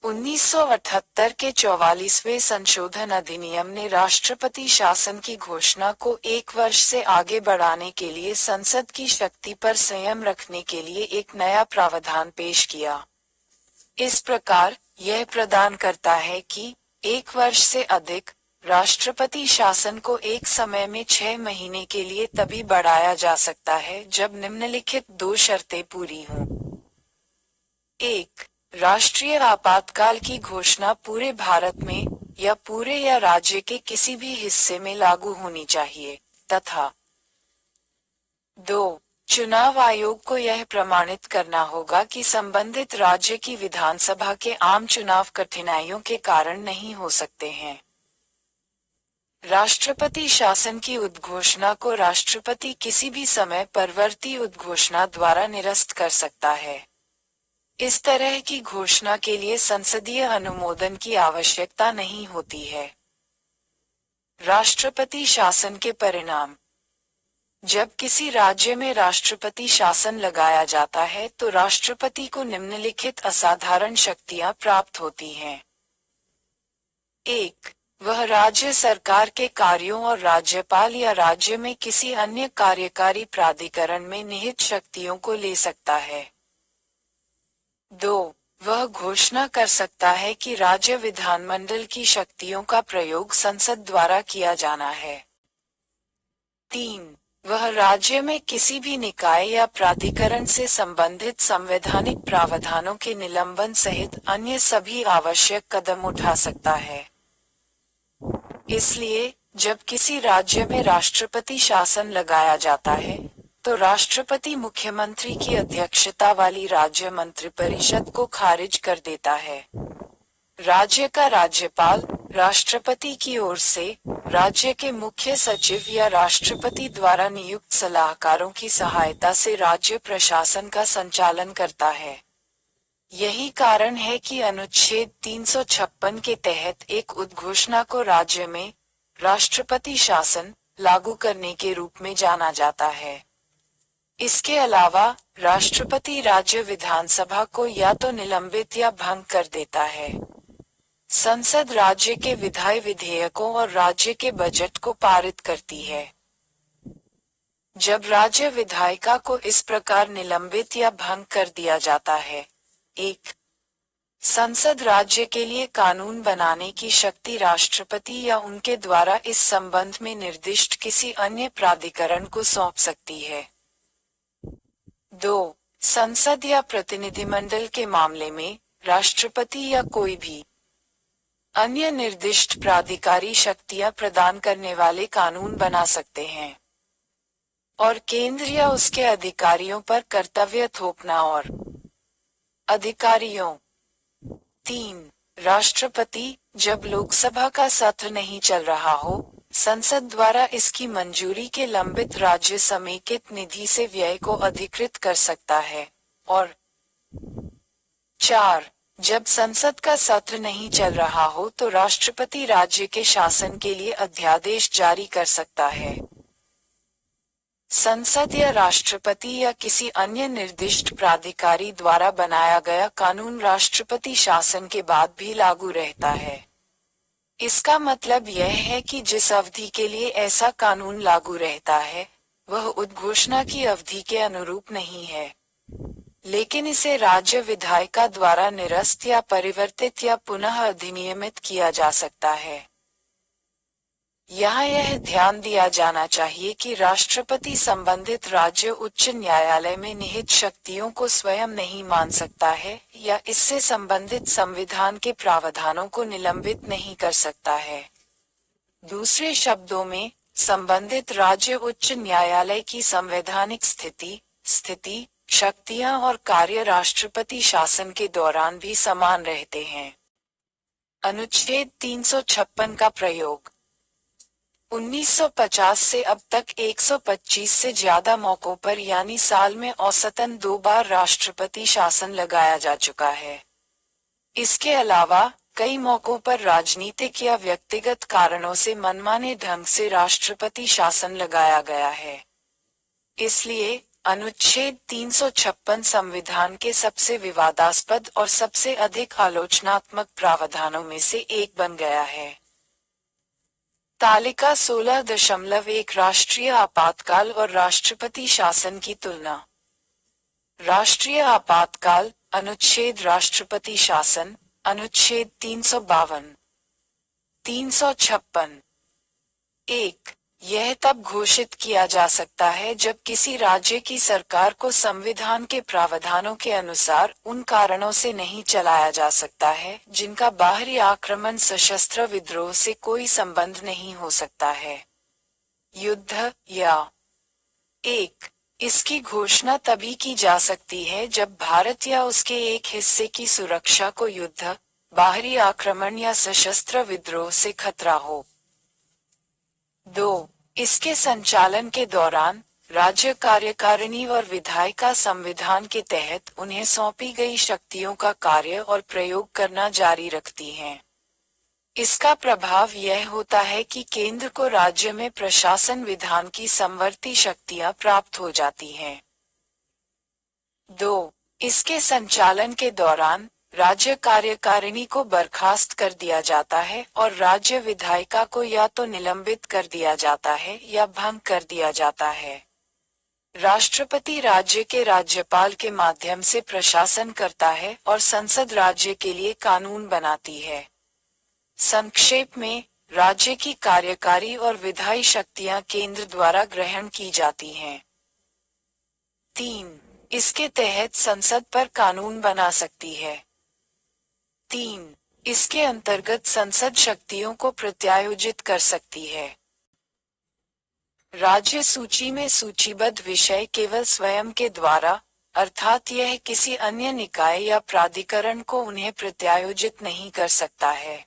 1978 के 44वें संशोधन अधिनियम ने राष्ट्रपति शासन की घोषणा को 1 वर्ष से आगे बढ़ाने के लिए संसद की शक्ति पर संयम रखने के लिए एक नया प्रावधान पेश किया। इस प्रकार यह प्रदान करता है कि 1 वर्ष से अधिक राष्ट्रपति शासन को एक समय में 6 महीने के लिए तभी बढ़ाया जा सकता है जब निम्नलिखित 2 शर्तें पूरी हों। 1. राष्ट्रीय आपातकाल की घोषणा पूरे भारत में या पूरे या राज्य के किसी भी हिस्से में लागू होनी चाहिए, तथा 2. चुनाव आयोग को यह प्रमाणित करना होगा कि संबंधित राज्य की विधानसभा के आम चुनाव कठिनाइयों के कारण नहीं हो सकते हैं। राष्ट्रपति शासन की उद्घोषणा को राष्ट्रपति किसी भी समय परवर्ती उद्घोषणा द्वारा निरस्त कर सकता है। इस तरह की घोषणा के लिए संसदीय अनुमोदन की आवश्यकता नहीं होती है। राष्ट्रपति शासन के परिणाम। जब किसी राज्य में राष्ट्रपति शासन लगाया जाता है तो राष्ट्रपति को निम्नलिखित असाधारण शक्तियां प्राप्त होती हैं। 1. वह राज्य सरकार के कार्यों और राज्यपाल या राज्य में किसी अन्य कार्यकारी प्राधिकरण में निहित शक्तियों को ले सकता है। 2. वह घोषणा कर सकता है कि राज्य विधानमंडल की शक्तियों का प्रयोग संसद द्वारा किया जाना है। 3. वह राज्य में किसी भी निकाय या प्राधिकरण से संबंधित संवैधानिक प्रावधानों के निलंबन सहित अन्य सभी आवश्यक कदम उठा सकता है। इसलिए जब किसी राज्य में राष्ट्रपति शासन लगाया जाता है, तो राष्ट्रपति मुख्यमंत्री की अध्यक्षता वाली राज्य मंत्रिपरिषद को खारिज कर देता है। राज्य का राज्यपाल राष्ट्रपति की ओर से राज्य के मुख्य सचिव या राष्ट्रपति द्वारा नियुक्त सलाहकारों की सहायता से राज्य प्रशासन का संचालन करता है। यही कारण है कि अनुच्छेद 356 के तहत एक उद्घोषणा को राज्य में राष्ट्रपति शासन लागू करने के रूप में जाना जाता है। इसके अलावा राष्ट्रपति राज्य विधानसभा को या तो निलंबित या भंग कर देता है। संसद राज्य के विधायी विधेयकों और राज्य के बजट को पारित करती है। जब राज्य विधायिका को इस प्रकार निलंबित या भंग कर दिया जाता है, एक, संसद राज्य के लिए कानून बनाने की शक्ति राष्ट्रपति या उनके द्वारा इस संबंध में निर्दिष्ट किसी अन्य प्राधिकरण को सौंप सकती है। 2. संसद या प्रतिनिधिमंडल के मामले में राष्ट्रपति या कोई भी अन्य निर्दिष्ट प्राधिकारी शक्तियां प्रदान करने वाले कानून बना सकते हैं और केंद्र या उसके अधिकारियों पर कर्तव्य थोपना और अधिकारियों। 3. राष्ट्रपति, जब लोकसभा का सत्र नहीं चल रहा हो, संसद द्वारा इसकी मंजूरी के लंबित राज्य समेकित निधि से व्यय को अधिकृत कर सकता है। और 4. जब संसद का सत्र नहीं चल रहा हो तो राष्ट्रपति राज्य के शासन के लिए अध्यादेश जारी कर सकता है। संसद या राष्ट्रपति या किसी अन्य निर्दिष्ट प्राधिकारी द्वारा बनाया गया कानून राष्ट्रपति शासन के बाद भी लागू रहता है। इसका मतलब यह है कि जिस अवधि के लिए ऐसा कानून लागू रहता है, वह उद्घोषणा की अवधि के अनुरूप नहीं है, लेकिन इसे राज्य विधायिका द्वारा निरस्त या परिवर्तित या पुनः अधिनियमित किया जा सकता है। यहाँ यह ध्यान दिया जाना चाहिए कि राष्ट्रपति संबंधित राज्य उच्च न्यायालय में निहित शक्तियों को स्वयं नहीं मान सकता है या इससे संबंधित संविधान के प्रावधानों को निलंबित नहीं कर सकता है। दूसरे शब्दों में, संबंधित राज्य उच्च न्यायालय की संवैधानिक स्थिति, शक्तियां और कार्य राष्ट्रपति शासन के दौरान भी समान रहते हैं। अनुच्छेद 356 का प्रयोग 1950 से अब तक 125 से ज्यादा मौकों पर यानी साल में औसतन 2 बार राष्ट्रपति शासन लगाया जा चुका है। इसके अलावा कई मौकों पर राजनीतिक या व्यक्तिगत कारणों से मनमाने ढंग से राष्ट्रपति शासन लगाया गया है। इसलिए अनुच्छेद 356 संविधान के सबसे विवादास्पद और सबसे अधिक आलोचनात्मक प्रावधानों में से एक बन गया है। तालिका 16.1 राष्ट्रीय आपातकाल और राष्ट्रपति शासन की तुलना। राष्ट्रीय आपातकाल अनुच्छेद राष्ट्रपति शासन अनुच्छेद 352 356 1. यह तब घोषित किया जा सकता है जब किसी राज्य की सरकार को संविधान के प्रावधानों के अनुसार उन कारणों से नहीं चलाया जा सकता है जिनका बाहरी आक्रमण सशस्त्र विद्रोह से कोई संबंध नहीं हो सकता है। युद्ध या 1. इसकी घोषणा तभी की जा सकती है जब भारत या उसके एक हिस्से की सुरक्षा को युद्ध, बाहरी आक्रमण या सशस्त्र विद्रोह से खतरा हो। 2. इसके संचालन के दौरान राज्य कार्यकारिणी और विधायिका संविधान के तहत उन्हें सौंपी गई शक्तियों का कार्य और प्रयोग करना जारी रखती हैं। इसका प्रभाव यह होता है कि केंद्र को राज्य में प्रशासन विधान की समवर्ती शक्तियां प्राप्त हो जाती हैं। 2. इसके संचालन के दौरान राज्य कार्यकारिणी को बर्खास्त कर दिया जाता है और राज्य विधायिका को या तो निलंबित कर दिया जाता है या भंग कर दिया जाता है। राष्ट्रपति राज्य के राज्यपाल के माध्यम से प्रशासन करता है और संसद राज्य के लिए कानून बनाती है। संक्षेप में, राज्य की कार्यकारी और विधायी शक्तियां केंद्र द्वारा ग्रहण की जाती हैं। 3. इसके तहत संसद पर कानून बना सकती है। 3. इसके अंतर्गत संसद शक्तियों को प्रत्यायोजित कर सकती है। राज्य सूची में सूचीबद्ध विषय केवल स्वयं के द्वारा, अर्थात यह किसी अन्य निकाय या प्राधिकरण को उन्हें प्रत्यायोजित नहीं कर सकता है।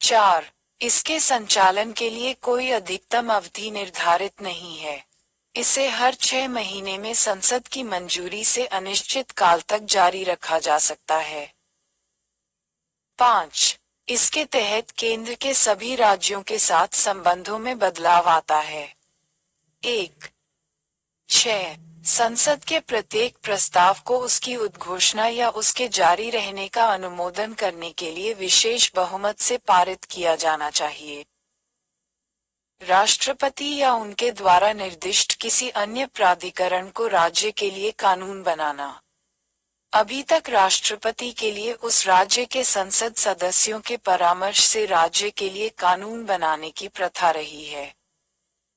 4. इसके संचालन के लिए कोई अधिकतम अवधि निर्धारित नहीं है। इसे हर 6 महीने में संसद की मंजूरी से अनिश्चित काल तक जारी रखा जा सकता है। 5. इसके तहत केंद्र के सभी राज्यों के साथ संबंधों में बदलाव आता है। 1. 6. संसद के प्रत्येक प्रस्ताव को उसकी उद्घोषणा या उसके जारी रहने का अनुमोदन करने के लिए विशेष बहुमत से पारित किया जाना चाहिए। राष्ट्रपति या उनके द्वारा निर्दिष्ट किसी अन्य प्राधिकरण को राज्य के लिए कानून बनाना। अभी तक राष्ट्रपति के लिए उस राज्य के संसद सदस्यों के परामर्श से राज्य के लिए कानून बनाने की प्रथा रही है।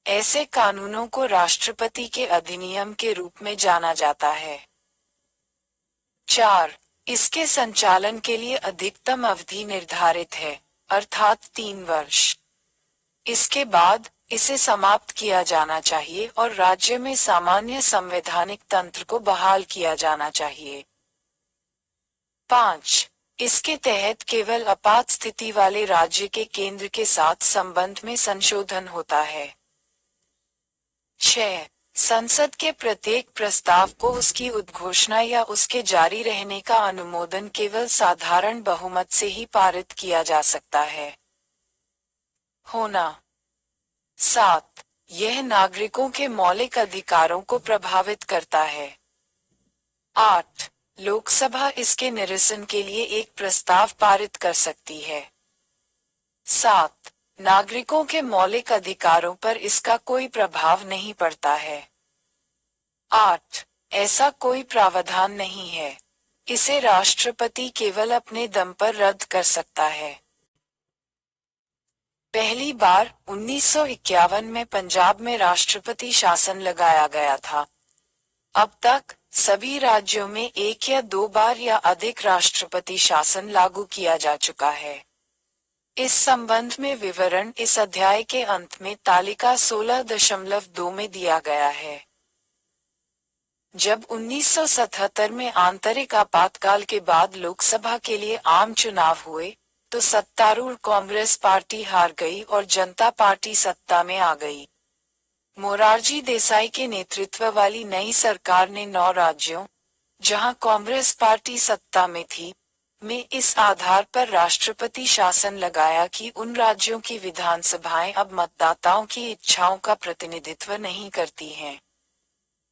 ऐसे कानूनों को राष्ट्रपति के अधिनियम के रूप में जाना जाता है। 4. इसके संचालन के लिए अधिकतम अवधि निर्धारित है, अर्थात 3 वर्ष। इसके बाद इसे समाप्त किया जाना चाहिए और राज्य में सामान्य संवैधानिक तंत्र को बहाल किया जाना चाहिए। 5. इसके तहत केवल आपात स्थिति वाले राज्य के केंद्र के साथ संबंध में संशोधन होता है। 6. संसद के प्रत्येक प्रस्ताव को उसकी उद्घोषणा या उसके जारी रहने का अनुमोदन केवल साधारण बहुमत से ही पारित किया जा सकता है। होना। 7. यह नागरिकों के मौलिक अधिकारों को प्रभावित करता है। 8. लोकसभा इसके निरसन के लिए एक प्रस्ताव पारित कर सकती है। 7. नागरिकों के मौलिक अधिकारों पर इसका कोई प्रभाव नहीं पड़ता है। 8. ऐसा कोई प्रावधान नहीं है। इसे राष्ट्रपति केवल अपने दम पर रद्द कर सकता है। पहली बार 1951 में पंजाब में राष्ट्रपति शासन लगाया गया था। अब तक सभी राज्यों में 1 या 2 बार या अधिक राष्ट्रपति शासन लागू किया जा चुका है। इस संबंध में विवरण इस अध्याय के अंत में तालिका 16.2 में दिया गया है। जब 1977 में आंतरिक आपातकाल के बाद लोकसभा के लिए आम चुनाव हुए, तो सत्तारूढ़ कांग्रेस पार्टी हार गई और जनता पार्टी सत्ता में आ गई। मोरारजी देसाई के नेतृत्व वाली नई सरकार ने 9 राज्यों, जहां कांग्रेस पार्टी सत्ता में थी, में इस आधार पर राष्ट्रपति शासन लगाया कि उन राज्यों की विधानसभाएं अब मतदाताओं की इच्छाओं का प्रतिनिधित्व नहीं करती हैं।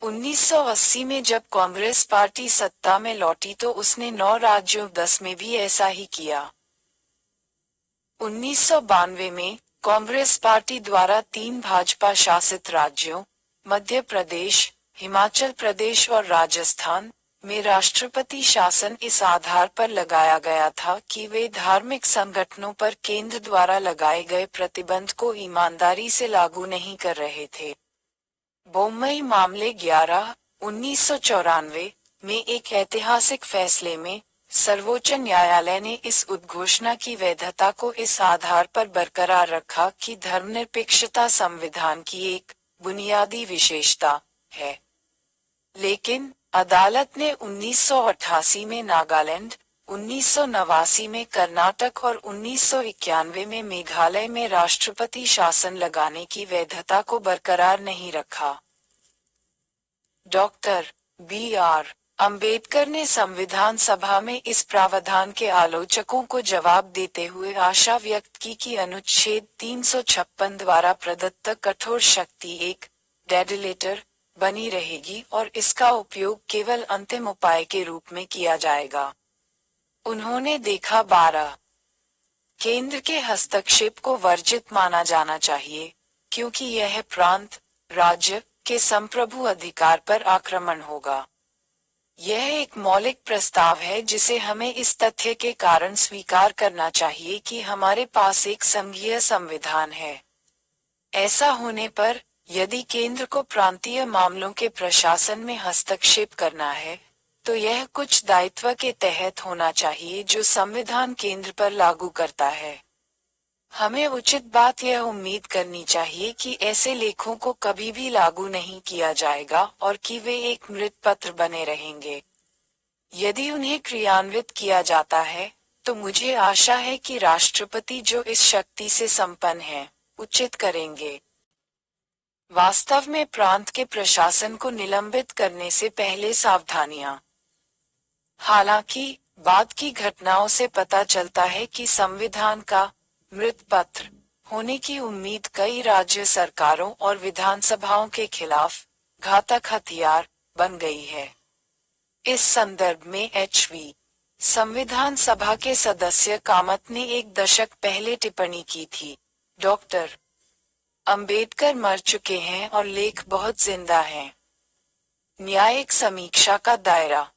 1980 में जब कांग्रेस पार्टी सत्ता में लौटी तो उसने 9 राज्यों 10 में भी ऐसा ही किया। 1992 में कांग्रेस पार्टी द्वारा 3 भाजपा शासित राज्यों, मध्य प्रदेश, हिमाचल प्रदेश और राजस्थान, में राष्ट्रपति शासन इस आधार पर लगाया गया था कि वे धार्मिक संगठनों पर केंद्र द्वारा लगाए गए प्रतिबंध को ईमानदारी से लागू नहीं कर रहे थे। बोम्मई मामले 11/1994 में एक ऐतिहासिक फैसले में सर्वोच्च न्यायालय ने इस उद्घोषणा की वैधता को इस आधार पर बरकरार रखा कि धर्मनिरपेक्षता संविधान की एक बुनियादी विशेषता है। लेकिन अदालत ने 1988 में नागालैंड, 1989 में कर्नाटक और 1991 में मेघालय में राष्ट्रपति शासन लगाने की वैधता को बरकरार नहीं रखा। Doctor B.R. अंबेडकर ने संविधान सभा में इस प्रावधान के आलोचकों को जवाब देते हुए आशा व्यक्त की कि अनुच्छेद 356 द्वारा प्रदत्त कठोर शक्ति एक डेडिलेटर बनी रहेगी और इसका उपयोग केवल अंतिम उपाय के रूप में किया जाएगा। उन्होंने देखा 12 केंद्र के हस्तक्षेप को वर्जित माना जाना चाहिए, क्योंकि यह प्रांत, राज्य के संप्रभु अधिकार पर आक्रमण होगा। यह एक मौलिक प्रस्ताव है जिसे हमें इस तथ्य के कारण स्वीकार करना चाहिए कि हमारे पास एक संघीय संविधान है। ऐसा होने पर, यदि केंद्र को प्रांतीय मामलों के प्रशासन में हस्तक्षेप करना है, तो यह कुछ दायित्व के तहत होना चाहिए जो संविधान केंद्र पर लागू करता है। हमें उचित बात यह उम्मीद करनी चाहिए कि ऐसे लेखों को कभी भी लागू नहीं किया जाएगा और कि वे एक मृत पत्र बने रहेंगे। यदि उन्हें क्रियान्वित किया जाता है, तो मुझे आशा है कि राष्ट्रपति जो इस शक्ति से संपन्न हैं, उचित करेंगे। वास्तव में प्रांत के प्रशासन को निलंबित करने से पहले सावधानियां। हालांकि, बाद की घटनाओं से पता चलता है कि संविधान का मृत पत्र होने की उम्मीद कई राज्य सरकारों और विधानसभाओं के खिलाफ घातक हथियार बन गई है। इस संदर्भ में एचवी संविधान सभा के सदस्य कामत ने एक दशक पहले टिप्पणी की थी, डॉक्टर अंबेडकर मर चुके हैं और लेख बहुत जिंदा हैं। न्यायिक समीक्षा का दायरा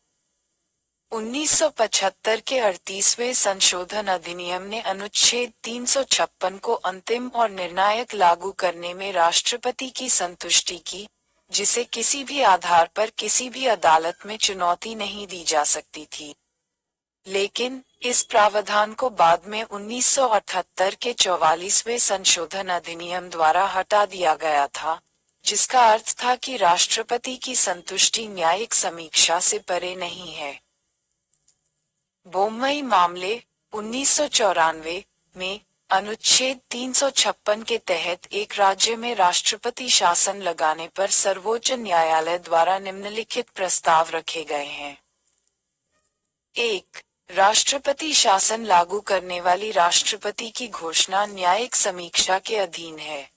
1975 के 38वें संशोधन अधिनियम ने अनुच्छेद 356 को अंतिम और निर्णायक लागू करने में राष्ट्रपति की संतुष्टि की, जिसे किसी भी आधार पर किसी भी अदालत में चुनौती नहीं दी जा सकती थी। लेकिन इस प्रावधान को बाद में 1978 के 44वें संशोधन अधिनियम द्वारा हटा दिया गया था, जिसका अर्थ था कि राष्ट्रपति की संतुष्टि न्यायिक समीक्षा से परे नहीं है। बोम्मई मामले 1994 में अनुच्छेद 356 के तहत एक राज्य में राष्ट्रपति शासन लगाने पर सर्वोच्च न्यायालय द्वारा निम्नलिखित प्रस्ताव रखे गए हैं। 1. राष्ट्रपति शासन लागू करने वाली राष्ट्रपति की घोषणा न्यायिक समीक्षा के अधीन है।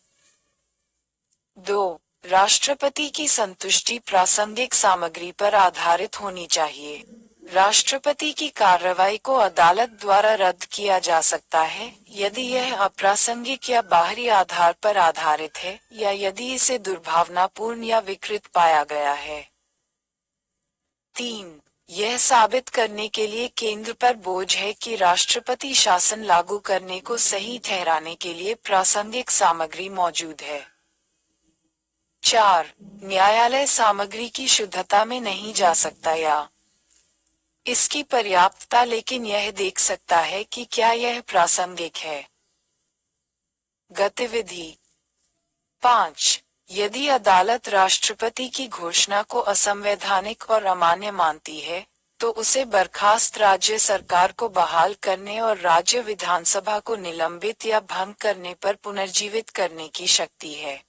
2. राष्ट्रपति की संतुष्टि प्रासंगिक सामग्री पर आधारित होनी चाहिए। राष्ट्रपति की कार्रवाई को अदालत द्वारा रद्द किया जा सकता है यदि यह अप्रासंगिक या बाहरी आधार पर आधारित है या यदि इसे दुर्भावनापूर्ण या विकृत पाया गया है। 3. यह साबित करने के लिए केंद्र पर बोझ है कि राष्ट्रपति शासन लागू करने को सही ठहराने के लिए प्रासंगिक सामग्री मौजूद है। 4. न्यायालय सामग्री की शुद्धता में नहीं जा सकता या इसकी पर्याप्तता, लेकिन यह देख सकता है कि क्या यह प्रासंगिक है। गतिविधि 5. यदि अदालत राष्ट्रपति की घोषणा को असंवैधानिक और अमान्य मानती है, तो उसे बर्खास्त राज्य सरकार को बहाल करने और राज्य विधानसभा को निलंबित या भंग करने पर पुनर्जीवित करने की शक्ति है।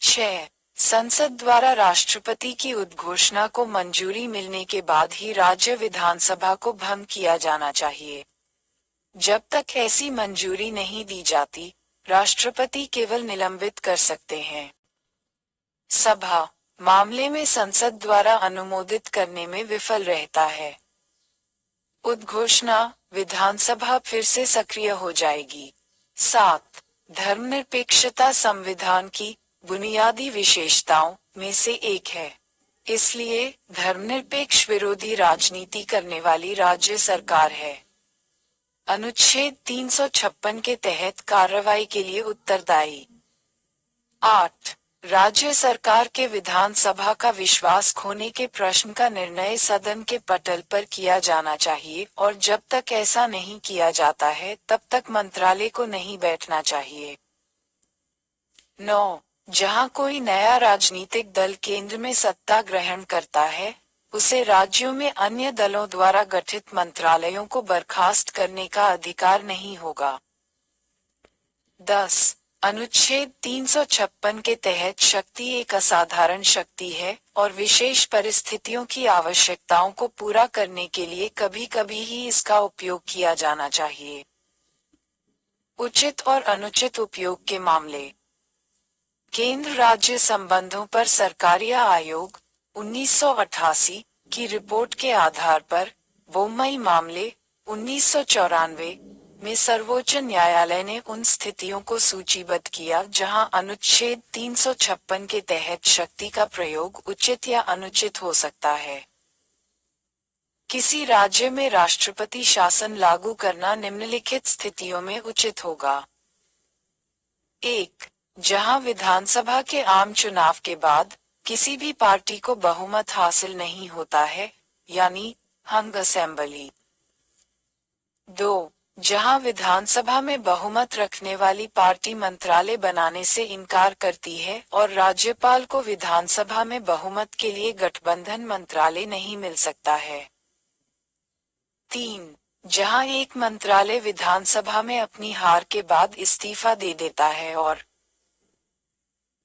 6. संसद द्वारा राष्ट्रपति की उद्घोषणा को मंजूरी मिलने के बाद ही राज्य विधानसभा को भंग किया जाना चाहिए। जब तक ऐसी मंजूरी नहीं दी जाती, राष्ट्रपति केवल निलंबित कर सकते हैं। सभा मामले में संसद द्वारा अनुमोदित करने में विफल रहता है। उद्घोषणा विधानसभा फिर से सक्रिय हो जाएगी। 7. धर्मनिरपेक्षता संविधान की बुनियादी विशेषताओं में से एक है। इसलिए धर्मनिरपेक्ष विरोधी राजनीति करने वाली राज्य सरकार है। अनुच्छेद 356 के तहत कार्रवाई के लिए उत्तरदायी। 8. राज्य सरकार के विधानसभा का विश्वास खोने के प्रश्न का निर्णय सदन के पटल पर किया जाना चाहिए और जब तक ऐसा नहीं किया जाता है तब तक मंत्रालय को नहीं बैठना चाहिए। 9. जहां कोई नया राजनीतिक दल केंद्र में सत्ता ग्रहण करता है, उसे राज्यों में अन्य दलों द्वारा गठित मंत्रालयों को बर्खास्त करने का अधिकार नहीं होगा। 10. अनुच्छेद 356 के तहत शक्ति एक असाधारण शक्ति है और विशेष परिस्थितियों की आवश्यकताओं को पूरा करने के लिए कभी-कभी ही इसका उपयोग किया जाना चाहिए। उचित और अनुचित उपयोग के मामले। केंद्र राज्य संबंधों पर सरकारिया आयोग 1988 की रिपोर्ट के आधार पर बोम्मई मामले 1994 में सर्वोच्च न्यायालय ने उन स्थितियों को सूचीबद्ध किया जहां अनुच्छेद 356 के तहत शक्ति का प्रयोग उचित या अनुचित हो सकता है। किसी राज्य में राष्ट्रपति शासन लागू करना निम्नलिखित स्थितियों में उचित होगा। 1. जहां विधानसभा के आम चुनाव के बाद किसी भी पार्टी को बहुमत हासिल नहीं होता है, यानी हंग असेंबली। 2. जहां विधानसभा में बहुमत रखने वाली पार्टी मंत्रालय बनाने से इनकार करती है और राज्यपाल को विधानसभा में बहुमत के लिए गठबंधन मंत्रालय नहीं मिल सकता है। 3. जहां एक मंत्रालय विधानसभा में अपनी हार के बाद इस्तीफा दे देता है और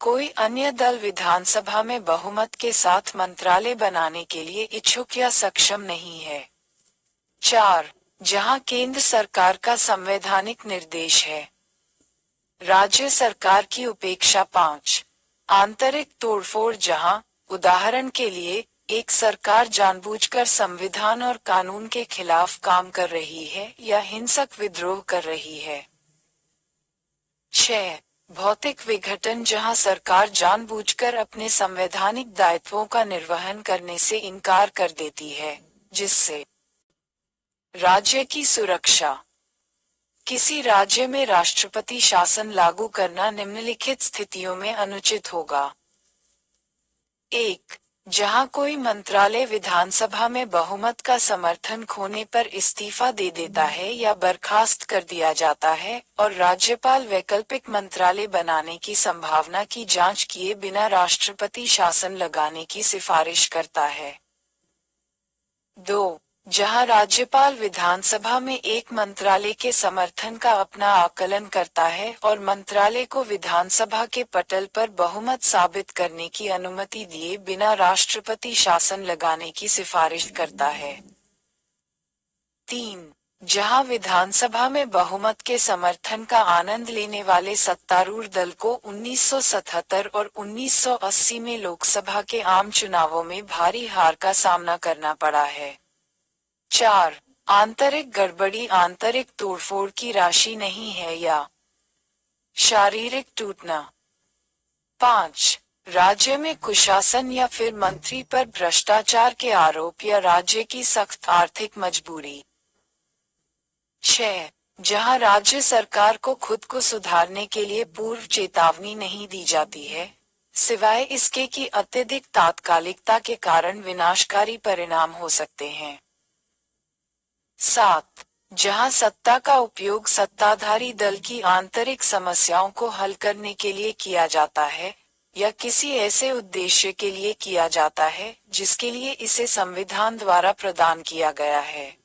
कोई अन्य दल विधानसभा में बहुमत के साथ मंत्रालय बनाने के लिए इच्छुक या सक्षम नहीं है। 4. जहां केंद्र सरकार का संवैधानिक निर्देश है। राज्य सरकार की उपेक्षा। 5. आंतरिक तोड़फोड़ जहां उदाहरण के लिए, एक सरकार जानबूझकर संविधान और कानून के खिलाफ काम कर रही है या हिंसक विद्रोह कर रही है। 6. भौतिक विघटन, जहां सरकार जानबूझकर अपने संवैधानिक दायित्वों का निर्वहन करने से इनकार कर देती है, जिससे राज्य की सुरक्षा। किसी राज्य में राष्ट्रपति शासन लागू करना निम्नलिखित स्थितियों में अनुचित होगा। 1. जहां कोई मंत्रालय विधानसभा में बहुमत का समर्थन खोने पर इस्तीफा दे देता है या बर्खास्त कर दिया जाता है और राज्यपाल वैकल्पिक मंत्रालय बनाने की संभावना की जांच किए बिना राष्ट्रपति शासन लगाने की सिफारिश करता है। 2. जहां राज्यपाल विधानसभा में एक मंत्रालय के समर्थन का अपना आकलन करता है और मंत्रालय को विधानसभा के पटल पर बहुमत साबित करने की अनुमति दिए बिना राष्ट्रपति शासन लगाने की सिफारिश करता है। 3. जहां विधानसभा में बहुमत के समर्थन का आनंद लेने वाले सत्तारूढ़ दल को 1977 और 1980 में लोकसभा के आम चुनावों में भारी हार का सामना करना पड़ा है। 4. आंतरिक गड़बड़ी आंतरिक तोड़फोड़ की राशि नहीं है या शारीरिक टूटना। 5. राज्य में कुशासन या फिर मंत्री पर भ्रष्टाचार के आरोप या राज्य की सख्त आर्थिक मजबूरी। 6. जहां राज्य सरकार को खुद को सुधारने के लिए पूर्व चेतावनी नहीं दी जाती है, सिवाय इसके कि अत्यधिक तात्कालिकता के कारण विनाशकारी परिणाम हो सकते हैं। 7. जहां सत्ता का उपयोग सत्ताधारी दल की आंतरिक समस्याओं को हल करने के लिए किया जाता है या किसी ऐसे उद्देश्य के लिए किया जाता है जिसके लिए इसे संविधान द्वारा प्रदान किया गया है।